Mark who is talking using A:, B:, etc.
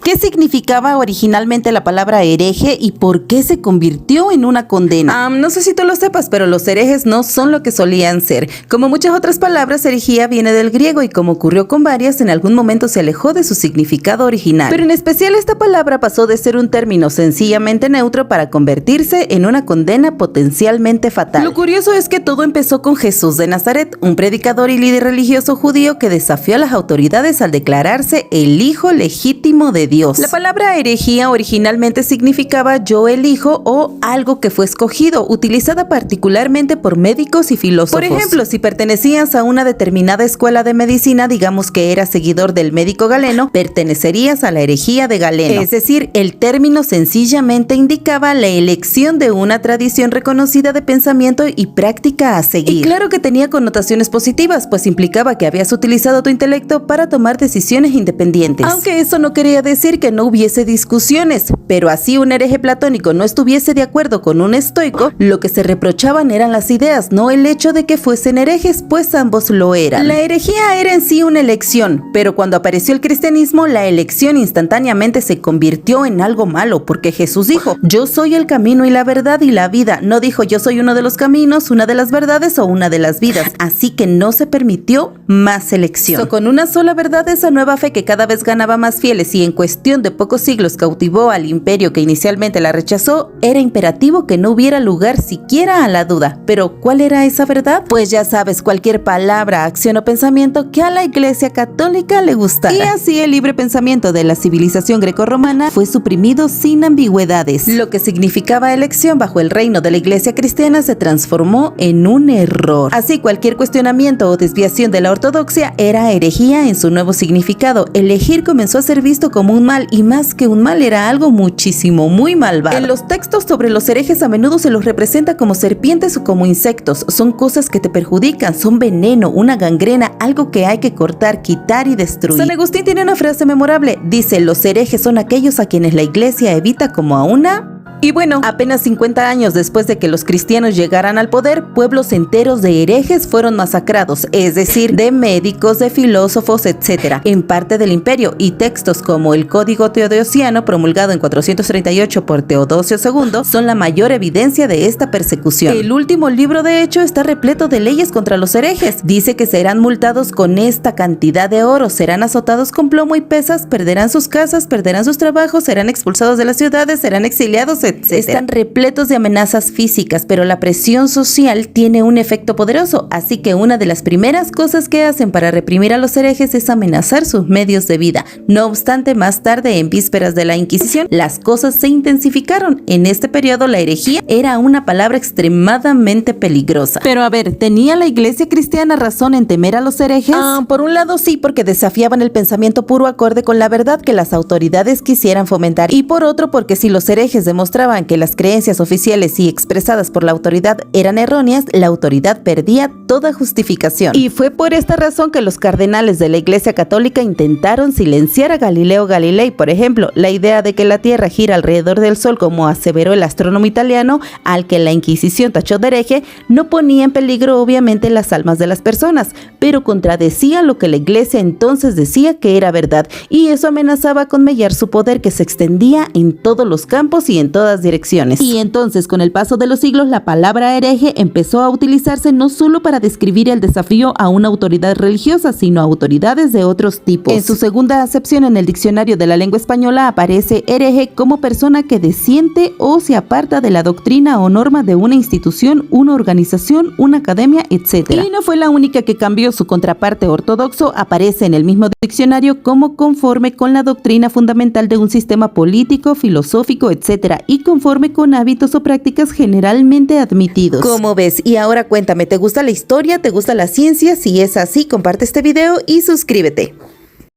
A: ¿Qué significaba originalmente la palabra hereje y por qué se convirtió en una condena? No sé si tú lo sepas, pero los herejes no son lo que solían ser. Como muchas otras palabras, herejía viene del griego y como ocurrió con varias, en algún momento se alejó de su significado original. Pero en especial esta palabra pasó de ser un término sencillamente neutro para convertirse en una condena potencialmente fatal. Lo curioso es que todo empezó con Jesús de Nazaret, un predicador y líder religioso judío que desafió a las autoridades al declararse el hijo legítimo de Dios. La palabra herejía originalmente significaba yo elijo o algo que fue escogido, utilizada particularmente por médicos y filósofos. Por ejemplo, si pertenecías a una determinada escuela de medicina, digamos que eras seguidor del médico Galeno, pertenecerías a la herejía de Galeno. Es decir, el término sencillamente indicaba la elección de una tradición reconocida de pensamiento y práctica a seguir. Y claro que tenía connotaciones positivas, pues implicaba que habías utilizado tu intelecto para tomar decisiones independientes. Aunque eso no quería decir que no hubiese discusiones, pero así un hereje platónico no estuviese de acuerdo con un estoico, lo que se reprochaban eran las ideas, no el hecho de que fuesen herejes, pues ambos lo eran. La herejía era en sí una elección, pero cuando apareció el cristianismo, la elección instantáneamente se convirtió en algo malo, porque Jesús dijo, yo soy el camino y la verdad y la vida. No dijo, yo soy uno de los caminos, una de las verdades o una de las vidas. Así que no se permitió más elección. Con una sola verdad, esa nueva fe que cada vez ganaba más fieles y en cuestión de pocos siglos cautivó al imperio que inicialmente la rechazó, era imperativo que no hubiera lugar siquiera a la duda. Pero ¿cuál era esa verdad? Pues ya sabes, cualquier palabra, acción o pensamiento que a la Iglesia Católica le gustara. Y así el libre pensamiento de la civilización grecorromana fue suprimido sin ambigüedades. Lo que significaba elección bajo el reino de la Iglesia cristiana se transformó en un error. Así cualquier cuestionamiento o desviación de la ortodoxia era herejía en su nuevo significado. Elegir comenzó a ser visto como un mal, y más que un mal era algo muchísimo, muy malvado. En los textos sobre los herejes a menudo se los representa como serpientes o como insectos. Son cosas que te perjudican, son veneno, una gangrena, algo que hay que cortar, quitar y destruir. San Agustín tiene una frase memorable, dice, los herejes son aquellos a quienes la Iglesia evita como a una... Y bueno, apenas 50 años después de que los cristianos llegaran al poder, pueblos enteros de herejes fueron masacrados, es decir, de médicos, de filósofos, etc., en parte del imperio, y textos como el Código Teodosiano, promulgado en 438 por Teodosio II, son la mayor evidencia de esta persecución. El último libro, de hecho, está repleto de leyes contra los herejes. Dice que serán multados con esta cantidad de oro, serán azotados con plomo y pesas, perderán sus casas, perderán sus trabajos, serán expulsados de las ciudades, serán exiliados, etc. Están repletos de amenazas físicas, pero la presión social tiene un efecto poderoso, así que una de las primeras cosas que hacen para reprimir a los herejes es amenazar sus medios de vida. No obstante, más tarde, en vísperas de la Inquisición, las cosas se intensificaron. En este periodo, la herejía era una palabra extremadamente peligrosa. Pero a ver, ¿tenía la Iglesia cristiana razón en temer a los herejes? Por un lado sí, porque desafiaban el pensamiento puro acorde con la verdad que las autoridades quisieran fomentar, y por otro porque si los herejes demostraban que las creencias oficiales y expresadas por la autoridad eran erróneas, la autoridad perdía toda justificación. Y fue por esta razón que los cardenales de la Iglesia Católica intentaron silenciar a Galileo Galilei. Por ejemplo, la idea de que la Tierra gira alrededor del Sol, como aseveró el astrónomo italiano, al que la Inquisición tachó de hereje, no ponía en peligro obviamente las almas de las personas, pero contradecía lo que la Iglesia entonces decía que era verdad, y eso amenazaba con mellar su poder, que se extendía en todos los campos y en todas direcciones. Y entonces, con el paso de los siglos, la palabra hereje empezó a utilizarse no solo para describir el desafío a una autoridad religiosa, sino a autoridades de otros tipos. En su segunda acepción en el diccionario de la lengua española aparece hereje como persona que disiente o se aparta de la doctrina o norma de una institución, una organización, una academia, etc. Y no fue la única que cambió. Su contraparte ortodoxo aparece en el mismo diccionario como conforme con la doctrina fundamental de un sistema político, filosófico, etc., y conforme con hábitos o prácticas generalmente admitidos. ¿Cómo ves? Y ahora cuéntame, ¿te gusta la historia? ¿Te gusta la ciencia? Si es así, comparte este video y suscríbete.